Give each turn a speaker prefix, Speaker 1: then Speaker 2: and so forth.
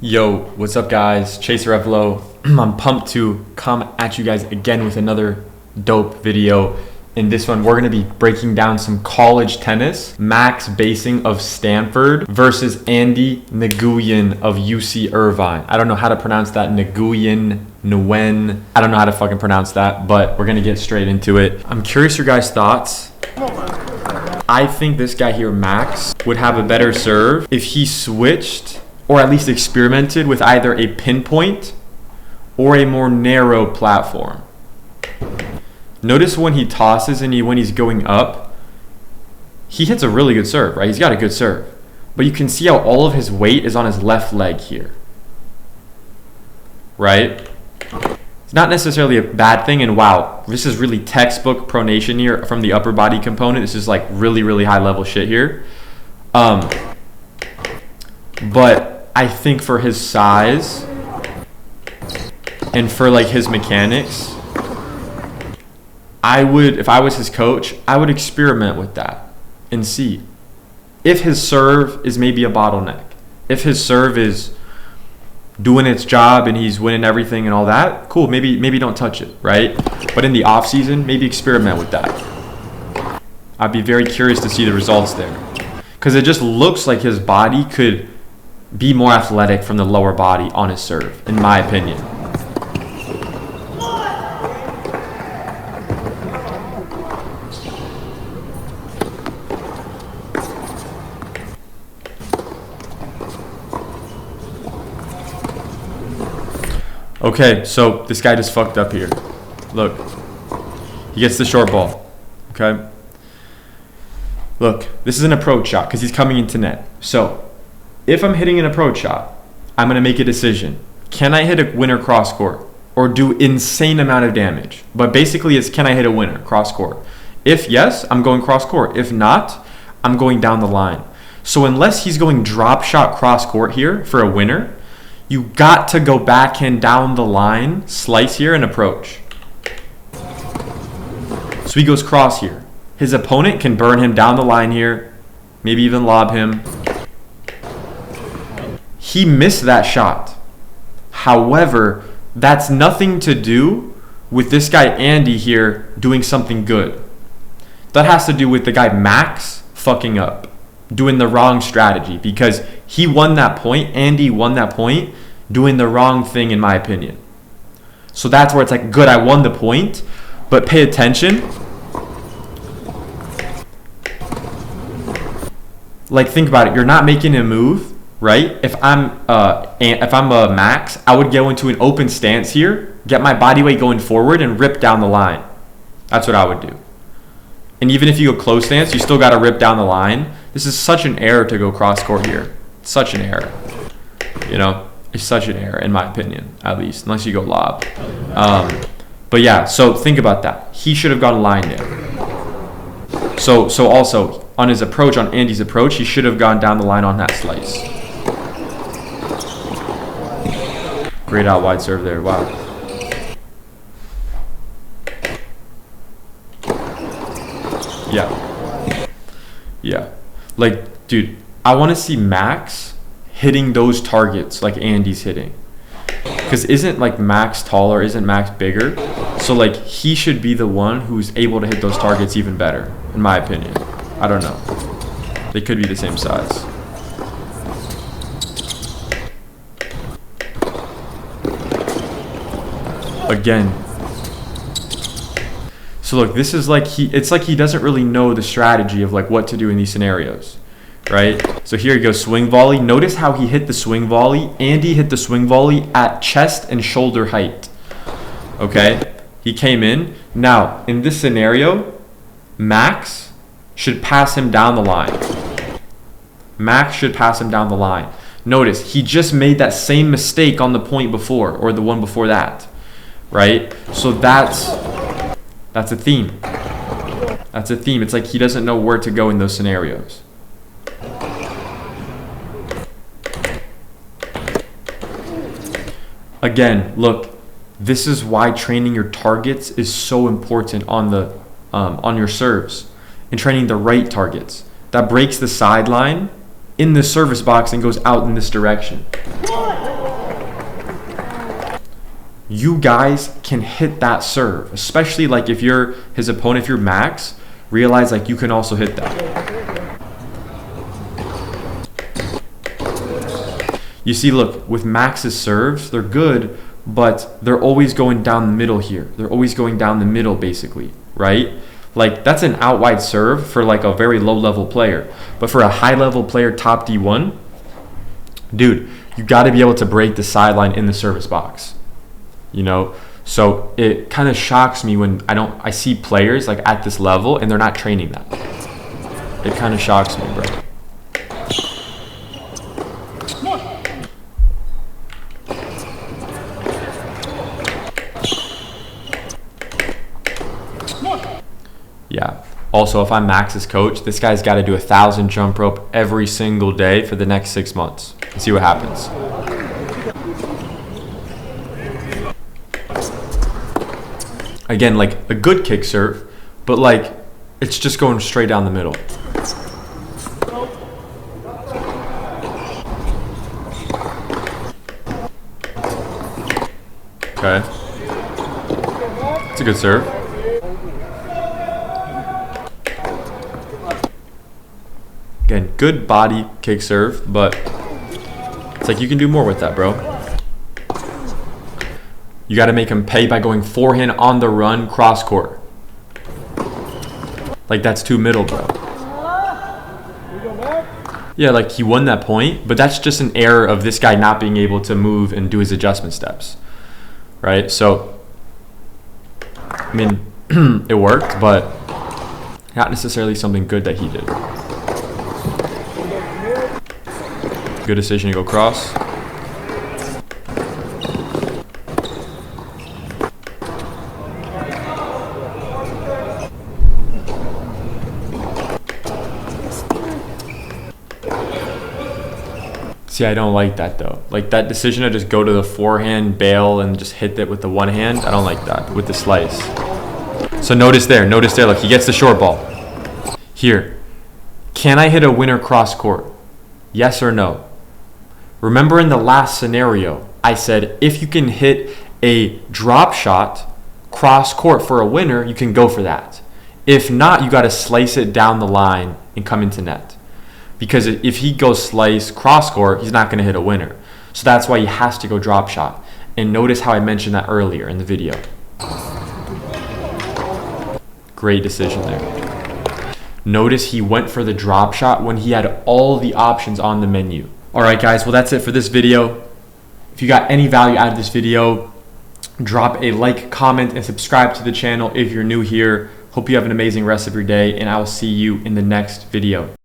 Speaker 1: Yo, what's up guys? Chaser Evlo. I'm pumped to come at you guys again with another dope video. In this one, we're going to be breaking down some college tennis. Max Basing of Stanford versus Andy Nguyen of UC Irvine. I don't know how to pronounce that. Nguyen. I don't know how to fucking pronounce that, but we're going to get straight into it. I'm curious your guys' thoughts. I think this guy here, Max, would have a better serve if he switched or at least experimented with either a pinpoint or a more narrow platform. Notice when he tosses and when he's going up, he hits a really good serve, right? He's got a good serve. But you can see how all of his weight is on his left leg here, right? It's not necessarily a bad thing, and wow, this is really textbook pronation here from the upper body component. This is like really, really high level shit here. But I think for his size and for like his mechanics, if I was his coach, I would experiment with that and see if his serve is maybe a bottleneck. If his serve is doing its job and he's winning everything and all that, cool, maybe don't touch it, right? But in the off season, maybe experiment with that. I'd be very curious to see the results there, because it just looks like his body could be more athletic from the lower body on his serve, in my opinion. Okay, so this guy just fucked up here. Look, he gets the short ball, okay? Look, this is an approach shot because he's coming into net. So if I'm hitting an approach shot, I'm going to make a decision. Can I hit a winner cross court or do insane amount of damage? But basically it's, can I hit a winner cross court? If yes, I'm going cross court. If not, I'm going down the line. So unless he's going drop shot cross court here for a winner, you got to go backhand down the line, slice here and approach. So he goes cross here. His opponent can burn him down the line here, maybe even lob him. He missed that shot. However, that's nothing to do with this guy Andy here doing something good. That has to do with the guy Max fucking up, doing the wrong strategy, because he won that point. Andy won that point doing the wrong thing, in my opinion. So that's where it's like, good, I won the point, but pay attention. Like, think about it. You're not making a move, right? If I'm a Max, I would go into an open stance here, get my body weight going forward, and rip down the line. That's what I would do. And even if you go close stance, you still got to rip down the line. This is such an error to go cross court here. Such an error. You know, it's such an error, in my opinion, at least, unless you go lob. But yeah, so think about that. He should have gone line there. So also on his approach, on Andy's approach, he should have gone down the line on that slice. Great out wide serve there. Wow. Yeah. Like, dude, I want to see Max hitting those targets like Andy's hitting. Because isn't like Max taller? Isn't Max bigger? So like he should be the one who's able to hit those targets even better, in my opinion. I don't know. They could be the same size. Again. So look, this is like it's like he doesn't really know the strategy of like what to do in these scenarios, right? So here he goes, swing volley. Notice how he hit the swing volley. Andy hit the swing volley at chest and shoulder height. Okay? He came in. Now, in this scenario, Max should pass him down the line. Max should pass him down the line. Notice, he just made that same mistake on the point before, or the one before that, right? So that's a theme. That's a theme. It's like he doesn't know where to go in those scenarios. Again, look, this is why training your targets is so important on your serves, and training the right targets. That breaks the sideline in the service box and goes out in this direction. you guys can hit that serve, especially like if you're his opponent, if you're Max, realize like you can also hit that. You see, look, with Max's serves, they're good, but they're always going down the middle here. They're always going down the middle, basically, right? Like, that's an out wide serve for like a very low level player. But for a high level player, top D1, dude, you got to be able to break the sideline in the service box, you know? So it kind of shocks me when I see players like at this level and they're not training that. It kind of shocks me, bro. Yeah. Also, if I'm Max's coach, this guy's got to do 1,000 jump rope every single day for the next 6 months and see what happens. Again, like a good kick serve, but like it's just going straight down the middle. Okay. It's a good serve. Again, good body kick serve, but it's like you can do more with that, bro. You got to make him pay by going forehand on the run, cross court. Like, that's too middle, bro. Yeah, like he won that point, but that's just an error of this guy not being able to move and do his adjustment steps, right? So, I mean, it worked, but not necessarily something good that he did. Good decision to go cross. See, I don't like that though. Like that decision to just go to the forehand, bail, and just hit it with the one hand. I don't like that with the slice. So notice there, look, he gets the short ball. Here, can I hit a winner cross court? Yes or no? Remember in the last scenario, I said if you can hit a drop shot cross court for a winner, you can go for that. If not, you got to slice it down the line and come into net. Because if he goes slice cross court, he's not going to hit a winner. So that's why he has to go drop shot. And notice how I mentioned that earlier in the video. Great decision there. Notice he went for the drop shot when he had all the options on the menu. All right, guys, well, that's it for this video. If you got any value out of this video, drop a like, comment, and subscribe to the channel if you're new here. Hope you have an amazing rest of your day, and I will see you in the next video.